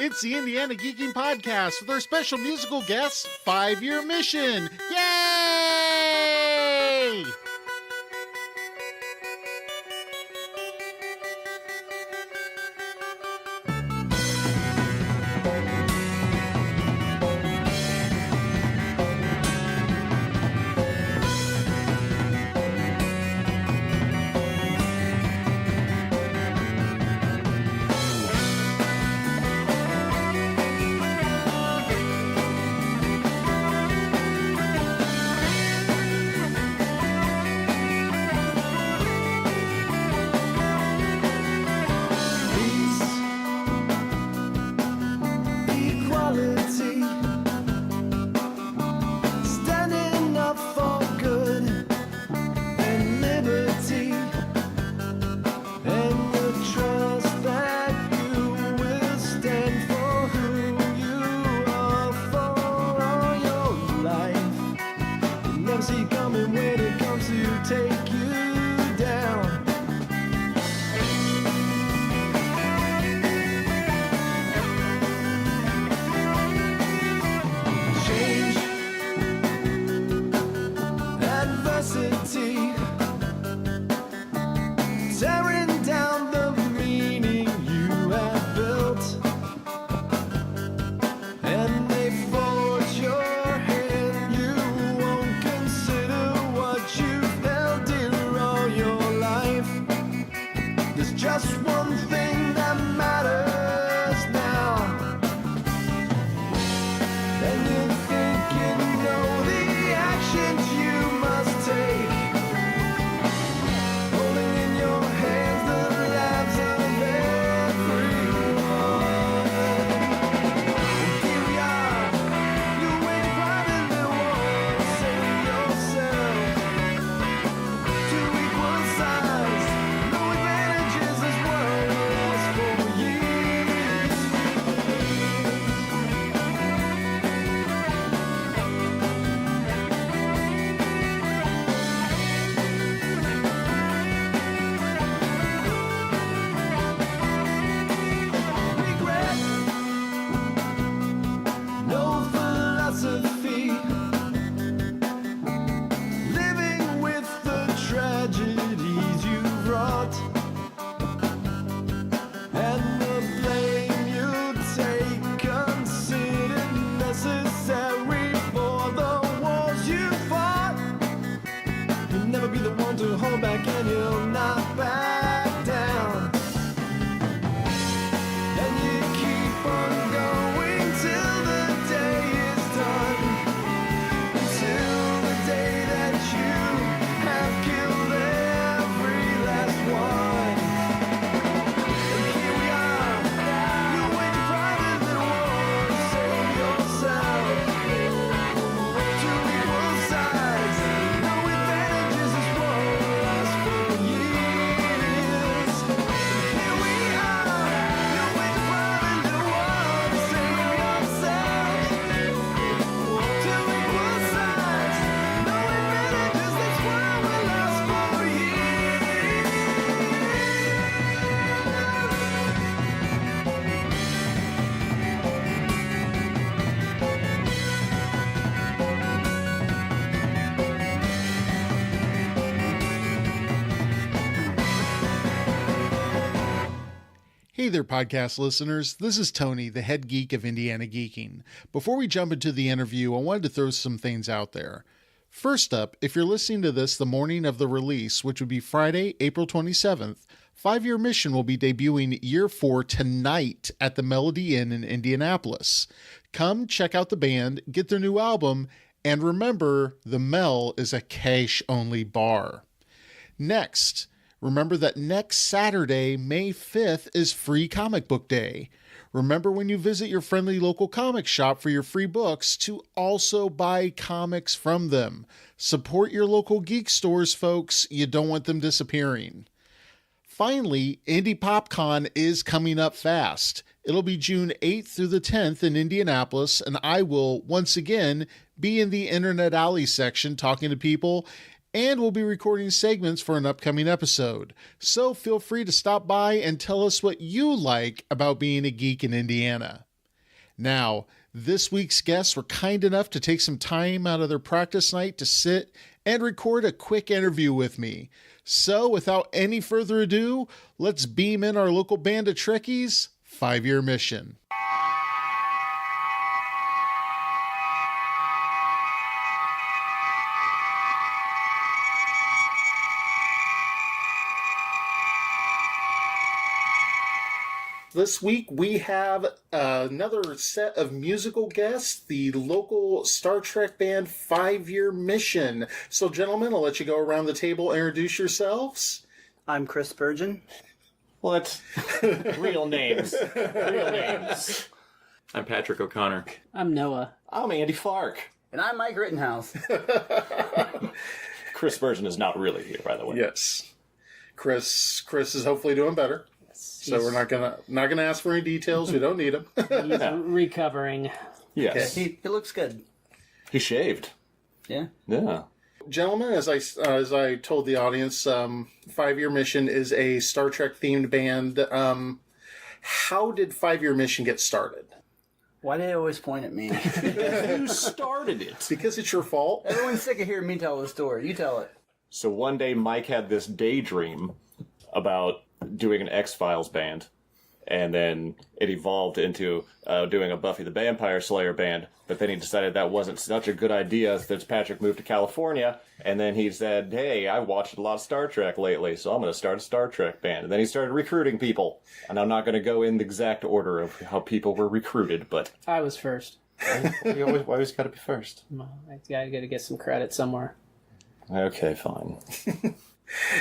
It's the Indiana Geeking Podcast with our special musical guest, 5-Year Mission. Yay! Hey there, podcast listeners. This is Tony, the head geek of Indiana Geeking. Before we jump into the interview, I wanted to throw some things out there. First up, if you're listening to this the morning of the release, which would be Friday, April 27th, 5-Year Mission will be debuting Year 4 tonight at the Melody Inn in Indianapolis. Come check out the band, get their new album, and remember, the Mel is a cash-only bar. Next, remember that next Saturday, May 5th, is Free Comic Book Day. Remember when you visit your friendly local comic shop for your free books to also buy comics from them. Support your local geek stores, folks. You don't want them disappearing. Finally, Indie PopCon is coming up fast. It'll be June 8th through the 10th in Indianapolis, and I will, once again, be in the Internet Alley section talking to people, and we'll be recording segments for an upcoming episode. So feel free to stop by and tell us what you like about being a geek in Indiana. Now, this week's guests were kind enough to take some time out of their practice night to sit and record a quick interview with me. So, without any further ado, let's beam in our local band of Trekkies, 5-Year Mission. This week we have another set of musical guests, the local Star Trek band 5-Year Mission. So, gentlemen, I'll let you go around the table, introduce yourselves. I'm Chris Spurgeon. What? Real names. Real names. I'm Patrick O'Connor. I'm Noah. I'm Andy Fark. And I'm Mike Rittenhouse. Chris Spurgeon is not really here, by the way. Yes. Chris is hopefully doing better. So we're not gonna ask for any details. We don't need them. He's recovering. Yes. He looks good. He shaved. Yeah. Yeah. Gentlemen, as I told the audience, 5-Year Mission is a Star Trek themed band. How did 5-Year Mission get started? Why do they always point at me? You started it. Because it's your fault. Everyone's sick of hearing me tell the story. You tell it. So one day Mike had this daydream about doing an X-Files band, and then it evolved into doing a Buffy the Vampire Slayer band, but then he decided that wasn't such a good idea since Patrick moved to California, and then he said, hey, I watched a lot of Star Trek lately, so I'm going to start a Star Trek band. And then he started recruiting people, and I'm not going to go in the exact order of how people were recruited, but... I was first. You always got to be first. I gotta get some credit somewhere. Okay, fine.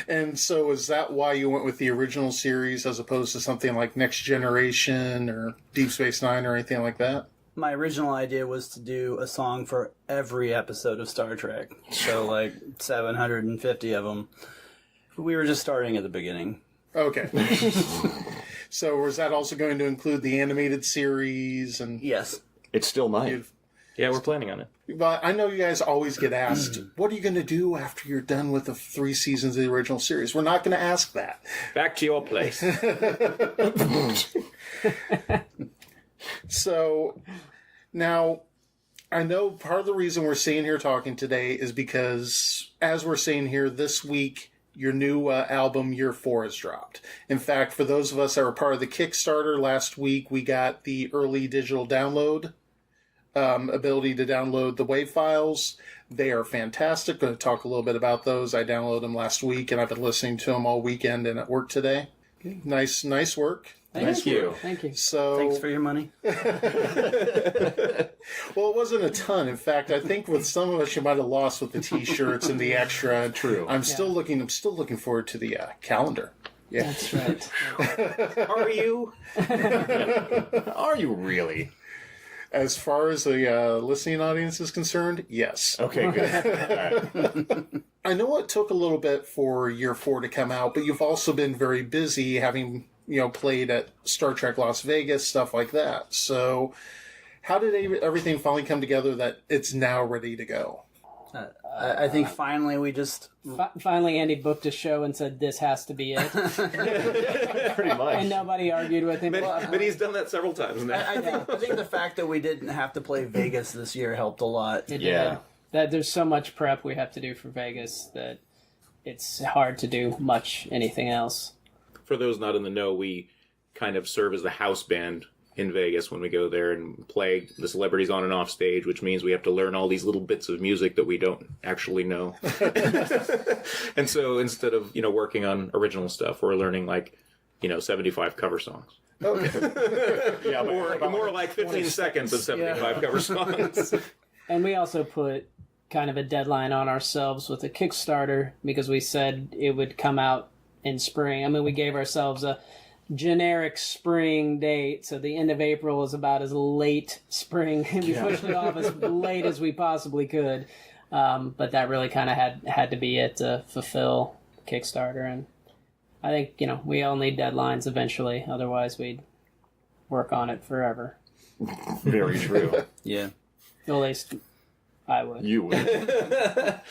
And so is that why you went with the original series as opposed to something like Next Generation or Deep Space Nine or anything like that? My original idea was to do a song for every episode of Star Trek. So, like, 750 of them. We were just starting at the beginning. Okay. So was that also going to include the animated series? And Yes. It still might. Yeah, we're planning on it. But I know you guys always get asked, what are you going to do after you're done with the 3 seasons of the original series? We're not going to ask that. Back to your place. So, now, I know part of the reason we're sitting here talking today is because, as we're saying here, this week, your new album, Year 4, has dropped. In fact, for those of us that were part of the Kickstarter last week, we got the early digital download. Ability to download the WAV files. They are fantastic. Going to talk a little bit about those. I downloaded them last week, and I've been listening to them all weekend and at work today. Nice work. Thank you. Thank you. So, Thanks for your money. well, it wasn't a ton. In fact, I think with some of us, you might have lost with the T-shirts and the extra. True. I'm still looking forward to the calendar. Yeah. That's right. Are you? Are you really? As far as the listening audience is concerned, yes. Okay, good. All right. I know it took a little bit for Year 4 to come out, but you've also been very busy having, played at Star Trek Las Vegas, stuff like that. So how did everything finally come together that it's now ready to go? I think finally we just... Finally, Andy booked a show and said, this has to be it. Pretty much. And nobody argued with him. But he's done that several times now. I think the fact that we didn't have to play Vegas this year helped a lot. It Yeah. did. That there's so much prep we have to do for Vegas that it's hard to do much anything else. For those not in the know, we kind of serve as the house band in Vegas when we go there and play the celebrities on and off stage, which means we have to learn all these little bits of music that we don't actually know. And so instead of, working on original stuff, we're learning 75 cover songs. Okay. Yeah, Or more like 15 seconds of 75 cover songs. And we also put kind of a deadline on ourselves with a Kickstarter because we said it would come out in spring. I mean, we gave ourselves a generic spring date, so the end of April is about as late spring. We pushed it off as late as we possibly could, but that really kind of had to be it to fulfill Kickstarter. And I think we all need deadlines eventually, otherwise we'd work on it forever. Very true. Yeah. At least I would. You would.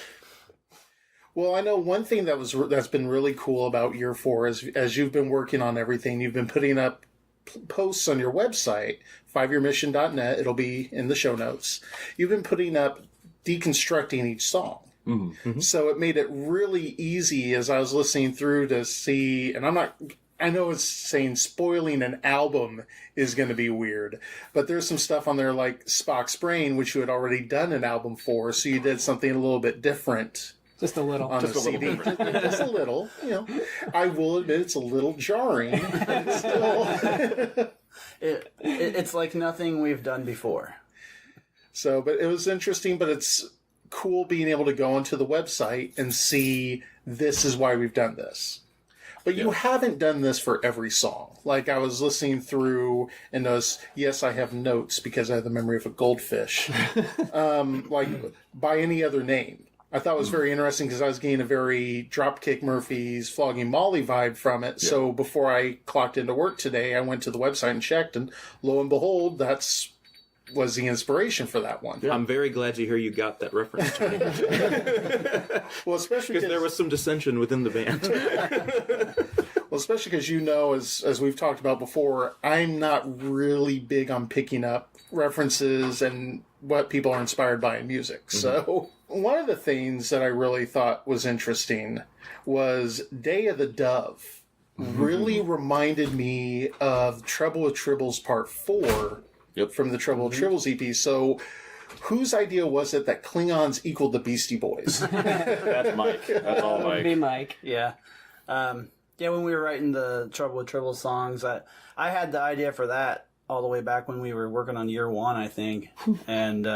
Well, I know one thing that's been really cool about Year 4 is as you've been working on everything, you've been putting up posts on your website, 5yearmission.net, it'll be in the show notes, you've been putting up deconstructing each song. Mm-hmm. So it made it really easy as I was listening through to see, and I know it's saying spoiling an album is going to be weird, but there's some stuff on there like Spock's Brain, which you had already done an album for, so you did something a little bit different. Just a little. On Just the a little CD. Just a little. You know, I will admit it's a little jarring. But still. It's like nothing we've done before. So, but it was interesting, but it's cool being able to go onto the website and see this is why we've done this. But you haven't done this for every song. Like, I was listening through and noticed, yes, I have notes because I have the memory of a goldfish. Like, by any other name. I thought it was very interesting because I was getting a very Dropkick Murphys Flogging Molly vibe from it. Yeah. So before I clocked into work today, I went to the website and checked, and lo and behold, was the inspiration for that one. Yeah. I'm very glad to hear you got that reference, Tony. Well, especially because there was some dissension within the band. Well, especially because as we've talked about before, I'm not really big on picking up references and what people are inspired by in music. Mm-hmm. So one of the things that I really thought was interesting was Day of the Dove. Mm-hmm. Really reminded me of Trouble with Tribbles Part 4 from the Trouble with Tribbles EP. So whose idea was it that Klingons equaled the Beastie Boys? That's Mike. That's all Mike. Be Mike. Yeah. Yeah, when we were writing the Trouble with Tribbles songs, I had the idea for that all the way back when we were working on year one, I think. And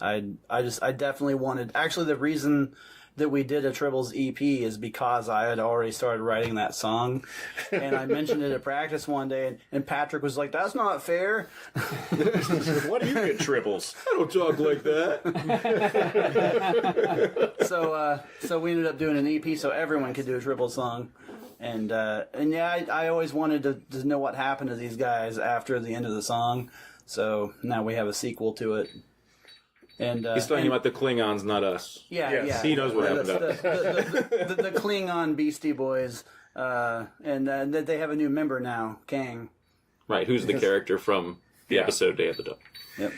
I definitely wanted... Actually, the reason that we did a Tribbles EP is because I had already started writing that song. And I mentioned it at practice one day, and Patrick was like, "That's not fair." What do you get, Tribbles? I don't talk like that. So we ended up doing an EP so everyone could do a Tribbles song. And yeah, I always wanted to know what happened to these guys after the end of the song. So now we have a sequel to it. And he's talking about the Klingons, not us. Yeah, yes. yeah. He knows what happened to us. The Klingon Beastie Boys, and they have a new member now, Kang. Right, who's the character from the episode Day of the Dove. Yep.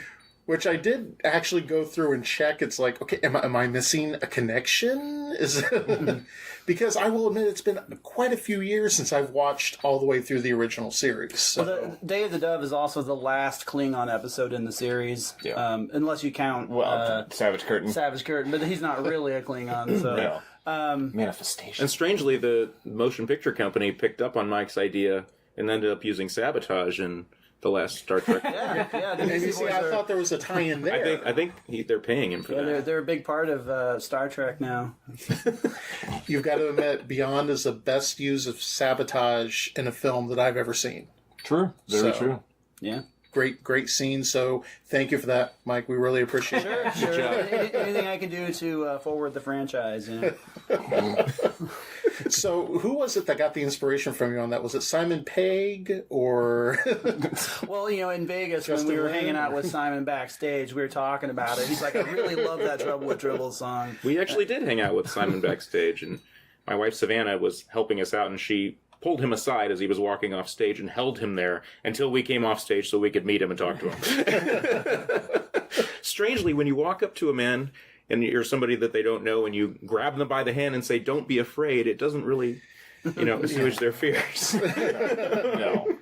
Which I did actually go through and check. It's like, okay, am I missing a connection? Is it... Because I will admit it's been quite a few years since I've watched all the way through the original series. So. Well, the Day of the Dove is also the last Klingon episode in the series, unless you count Savage Curtain. Savage Curtain, but he's not really a Klingon. So Manifestation. And strangely, the motion picture company picked up on Mike's idea and ended up using Sabotage in the last Star Trek. yeah. And you see, I thought there was a tie-in there. I think they're paying him for that. They're a big part of Star Trek now. You've got to admit, Beyond is the best use of Sabotage in a film that I've ever seen. True. Very true. Yeah. Great scene. So thank you for that, Mike. We really appreciate it. Sure. Anything I can do to forward the franchise, you know. So who was it that got the inspiration from you on that? Was it Simon Pegg or... Well, you know, in Vegas, when we were hanging out with Simon backstage, we were talking about it. He's like, "I really love that Trouble with Tribbles song." We actually did hang out with Simon backstage, and my wife Savannah was helping us out, and she pulled him aside as he was walking off stage and held him there until we came off stage so we could meet him and talk to him. Strangely, when you walk up to a man and you're somebody that they don't know and you grab them by the hand and say, "Don't be afraid," it doesn't really, assuage their fears. No.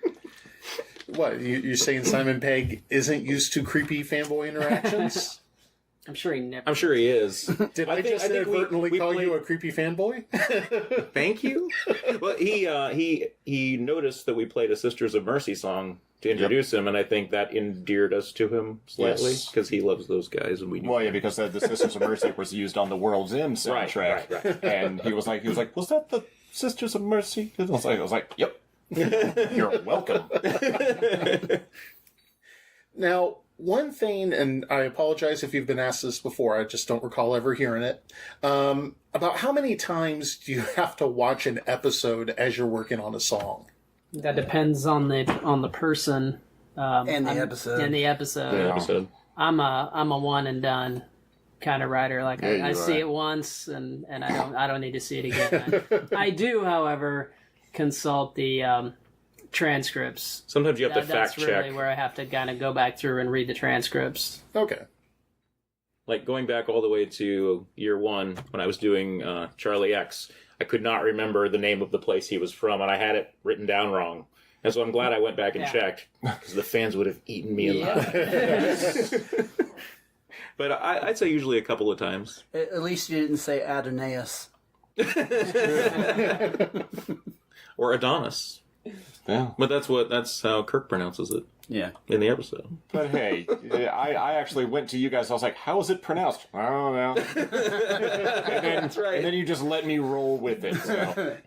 What, you're saying Simon Pegg isn't used to creepy fanboy interactions? I'm sure he never. I'm sure he is. Did I just inadvertently call you a creepy fanboy? Thank you. Well, he noticed that we played a Sisters of Mercy song to introduce him, and I think that endeared us to him slightly because he loves those guys, and we knew. Well, yeah, because the Sisters of Mercy was used on the World's End soundtrack, right. And he was like, "Was that the Sisters of Mercy?" I was like, "Yep." You're welcome. Now, one thing, and I apologize if you've been asked this before, I just don't recall ever hearing it, about how many times do you have to watch an episode as you're working on a song? That depends on the person And the episode. And the episode. The episode. I'm a one and done kind of writer. Like I see it once and I don't need to see it again. I do, however, consult the transcripts. Sometimes you have to fact That's really check. where I have to kind of go back through and read the transcripts. Okay. Like going back all the way to year 1 when I was doing Charlie X, I could not remember the name of the place he was from, and I had it written down wrong. And so I'm glad I went back and checked, because the fans would have eaten me alive. But I'd say usually a couple of times. At least you didn't say Adonais. Or Adonis. Yeah. But that's how Kirk pronounces it. Yeah. In the episode. But hey, I actually went to you guys. I was like, "How is it pronounced?" I don't know. That's right. And then you just let me roll with it. So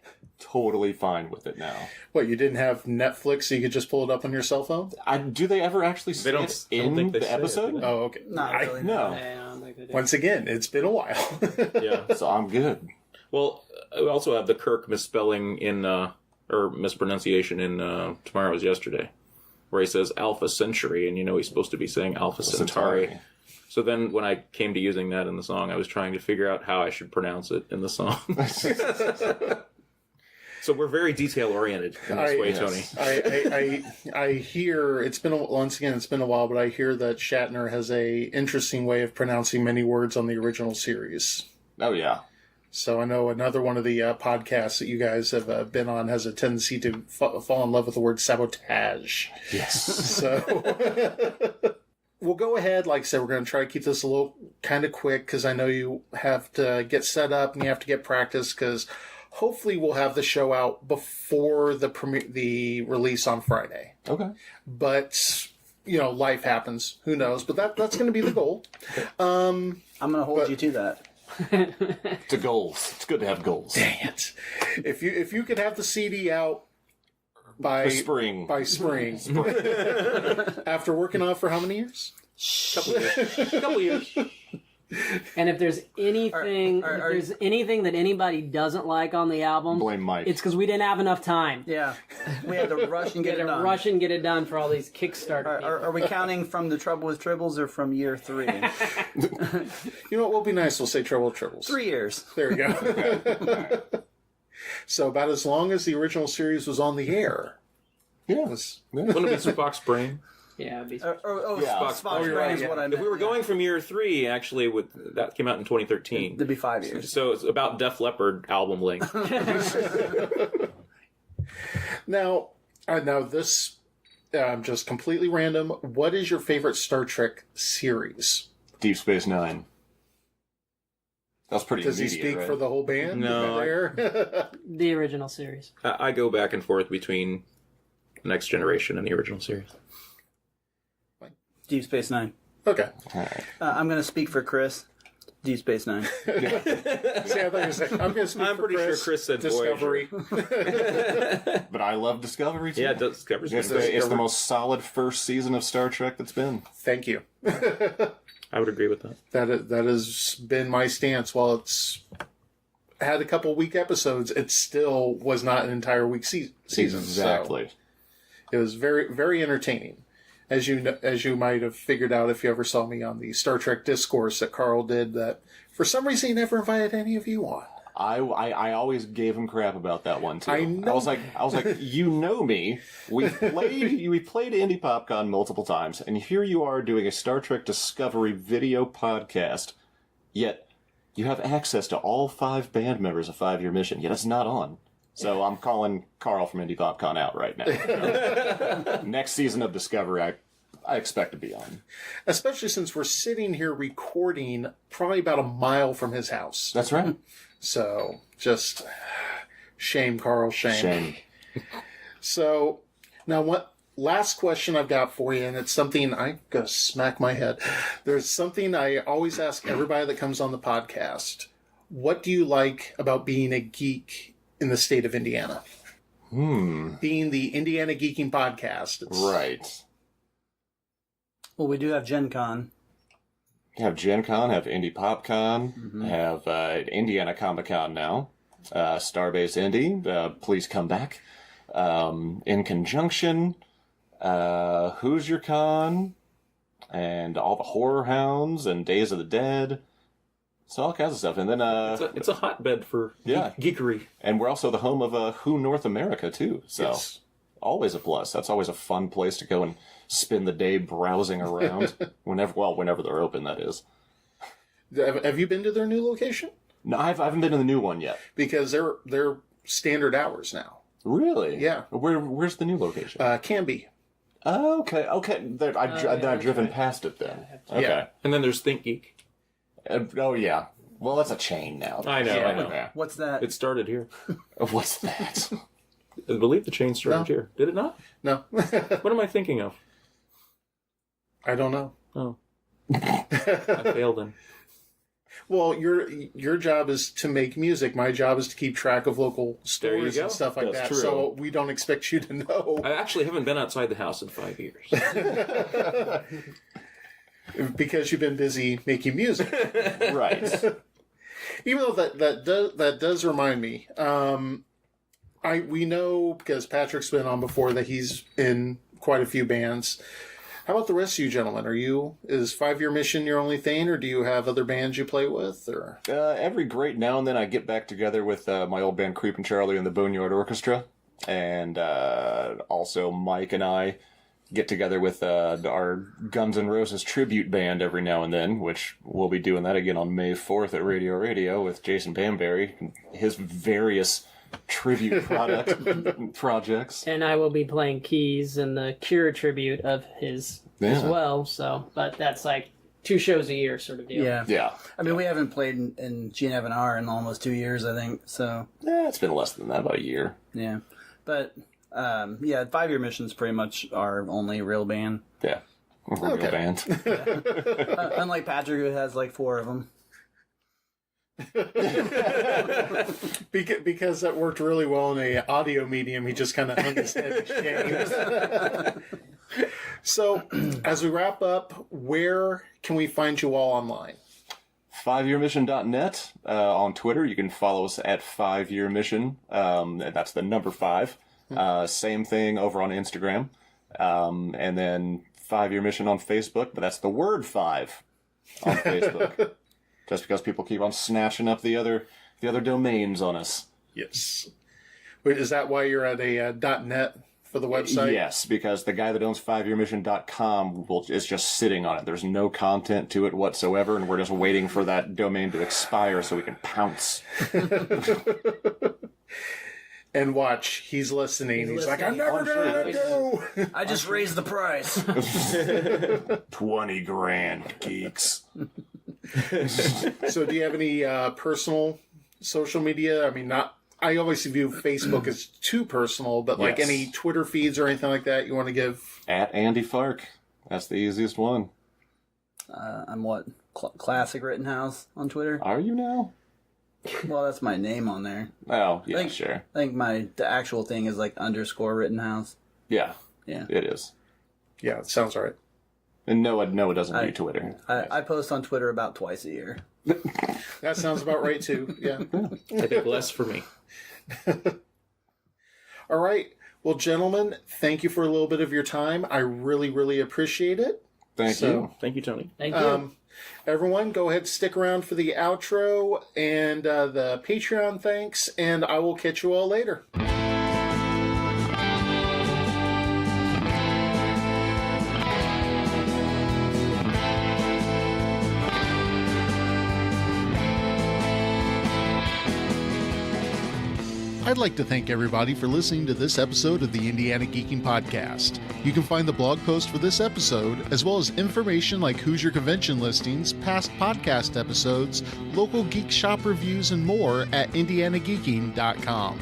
totally fine with it now. What, you didn't have Netflix so you could just pull it up on your cell phone? Do they ever actually say They don't. it I don't in think they the say it, episode? do they? Oh, okay. Not really. No. I don't think they do. Once again, it's been a while. Yeah. So I'm good. Well, we also have the Kirk misspelling in, or mispronunciation in Tomorrow is Yesterday, where he says Alpha Century, and he's supposed to be saying Alpha Centauri. So then when I came to using that in the song, I was trying to figure out how I should pronounce it in the song. So we're very detail-oriented in this way, yes. Tony. I hear, once again, it's been a while, but I hear that Shatner has a interesting way of pronouncing many words on the original series. Oh yeah. So I know another one of the podcasts that you guys have been on has a tendency to fall in love with the word sabotage. Yes. So we'll go ahead. Like I said, we're going to try to keep this a little kind of quick because I know you have to get set up and you have to get practice because hopefully we'll have the show out before the release on Friday. Okay. But, life happens. Who knows? But that's going to be the goal. I'm going to hold you to that. To goals. It's good to have goals. Dang it. If you could have the CD out by spring. After working on it for how many years? Couple years. And if there's anything, anything that anybody doesn't like on the album, Blame Mike. it's because we didn't have enough time. Yeah. We had to rush and get it done. Rush and get it done for all these Kickstarter. Are we counting from the Trouble with Tribbles or from year 3? You know what will be nice? We'll say Trouble Tribbles. 3 years. There you go. So about as long as the original series was on the air. Yeah. Wouldn't it be Spock's brain? Yeah, it'd be Spock's brain is what I meant. If we were going from year 3, actually, that came out in 2013. It'd be 5 years. So it's about Def Leppard album length. Now this just completely random. What is your favorite Star Trek series? Deep Space Nine. That's pretty Does he immediate, speak right? for the whole band? No, the original series. I go back and forth between Next Generation and the original series. Deep Space Nine. Okay. All right. I'm going to speak for Chris. Deep Space Nine. See, I thought you were saying, I'm going to speak I'm for pretty sure Chris said Discovery. But I love Discovery too. Yeah, Discovery's It's the most solid first season of Star Trek that's been. Thank you. I would agree with that. That has been my stance. While it's had a couple week episodes, it still was not an entire week season. Exactly. So it was very, very entertaining. As you might have figured out if you ever saw me on the Star Trek Discourse that Carl did, that for some reson he never invited any of you on. I always gave him crap about that one too. I know. I was like, you know me. We played Indie PopCon multiple times, and here you are doing a Star Trek Discovery video podcast. Yet you have access to all 5 band members of 5-Year Mission. Yet it's not on. So I'm calling Carl from Indie PopCon out right now. Next season of Discovery, I expect to be on. Especially since we're sitting here recording probably about a mile from his house. That's right. So, just shame, Carl, shame. Shame. So, now what last question I've got for you, and it's something I'm going to smack my head. There's something I always ask everybody that comes on the podcast. What do you like about being a geek in the state of Indiana? Being the Indiana Geeking Podcast. Right. Well, we do have Gen Con. Have Gen Con, have Indie PopCon, have Indiana Comic Con now, Starbase Indie, please come back. In conjunction, Hoosier Con, and all the Horror Hounds, and Days of the Dead. So all kinds of stuff. And then It's a hotbed for geekery. And we're also the home of Who North America, too. So Yes. Always a plus. That's always a fun place to go and spend the day browsing around. whenever they're open, that is. Have you been to their new location? No, I haven't been to the new one yet. Because they're standard hours now. Really? Yeah. Where's the new location? Canby. Oh, okay. I've driven past it then. Okay. Yeah. And then there's Think Geek. Oh, yeah. Well, that's a chain now. I know. Yeah. What's that? It started here. What's that? I believe the chain started here. Did it not? No. What am I thinking of? I don't know. Oh. I failed then. Well, your job is to make music. My job is to keep track of local stores and stuff like That's that. true. So we don't expect you to know. I actually haven't been outside the house in 5 years. Because you've been busy making music. Right. Even though that does remind me. We know, because Patrick's been on before, that he's in quite a few bands. How about the rest of you gentlemen? Is 5 Year Mission your only thing, or do you have other bands you play with? Or Every great now and then I get back together with my old band Creepin' Charlie and the Boneyard Orchestra. And also Mike and I get together with our Guns N' Roses tribute band every now and then, which we'll be doing that again on May 4th at Radio with Jason Bamberry and his various tribute projects. And I will be playing keys in the Cure tribute of his as well. So, but that's like 2 shows a year sort of deal. Yeah. I mean, we haven't played in G&R in almost 2 years, I think. So It's been less than that, about a year. yeah, but 5 Year Mission's pretty much our only real band. Yeah. We're a real band. Unlike Patrick, who has like 4 of them. because that worked really well in a audio medium, he just kind of hung his head in shame. So, as we wrap up, where can we find you all online? 5yearmission.net. On Twitter, you can follow us at 5yearmission. That's the number 5. Same thing over on Instagram. And then 5 Year Mission on Facebook, but that's the word 5 on Facebook. Just because people keep on snatching up the other domains on us. Yes. Wait, is that why you're at a .net for the website? Yes, because the guy that owns 5yearmission.com is just sitting on it. There's no content to it whatsoever, and we're just waiting for that domain to expire so we can pounce. And watch, he's listening. He's like, I'm never going to let go. I just raised the price. 20 grand, geeks. So do you have any personal social media? I mean, I always view Facebook as too personal, but like any Twitter feeds or anything like that you want to give? At Andy Fark. That's the easiest one. I'm Classic Rittenhouse on Twitter. Are you now? Well, that's my name on there. Oh, yeah, sure. I think the actual thing is like _ Rittenhouse. Yeah. Yeah. It is. Yeah, it sounds right. And no, it doesn't do Twitter. I post on Twitter about twice a year. That sounds about right, too. Yeah. I think less for me. All right. Well, gentlemen, thank you for a little bit of your time. I really, really appreciate it. Thank you. Thank you, Tony. Thank you. Everyone, go ahead, stick around for the outro and the Patreon thanks, and I will catch you all later. I'd like to thank everybody for listening to this episode of the Indiana Geeking Podcast. You can find the blog post for this episode, as well as information like Hoosier Convention listings, past podcast episodes, local geek shop reviews, and more at indianageeking.com.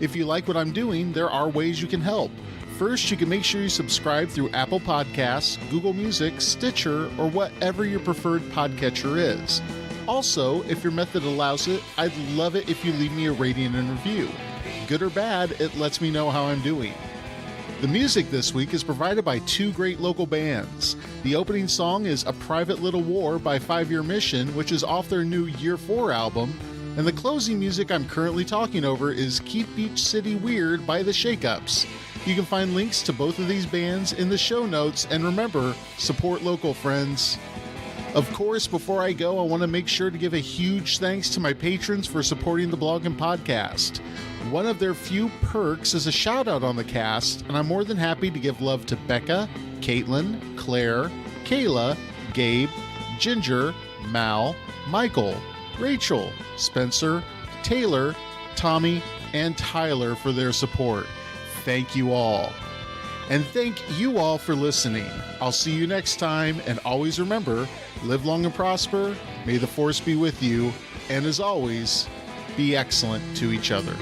If you like what I'm doing, there are ways you can help. First, you can make sure you subscribe through Apple Podcasts, Google Music, Stitcher, or whatever your preferred podcatcher is. Also, if your method allows it, I'd love it if you leave me a rating and review. Good or bad, it lets me know how I'm doing. The music this week is provided by 2 great local bands. The opening song is A Private Little War by 5 Year Mission, which is off their new Year 4 album, and the closing music I'm currently talking over is Keep Beach City Weird by The Shakeups. You can find links to both of these bands in the show notes, and remember, support local, friends. Of course, before I go, I want to make sure to give a huge thanks to my patrons for supporting the blog and podcast. One of their few perks is a shout out on the cast, and I'm more than happy to give love to Becca, Caitlin, Claire, Kayla, Gabe, Ginger, Mal, Michael, Rachel, Spencer, Taylor, Tommy, and Tyler for their support. Thank you all. And thank you all for listening. I'll see you next time, and always remember, live long and prosper, may the force be with you, and as always, be excellent to each other.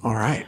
All right.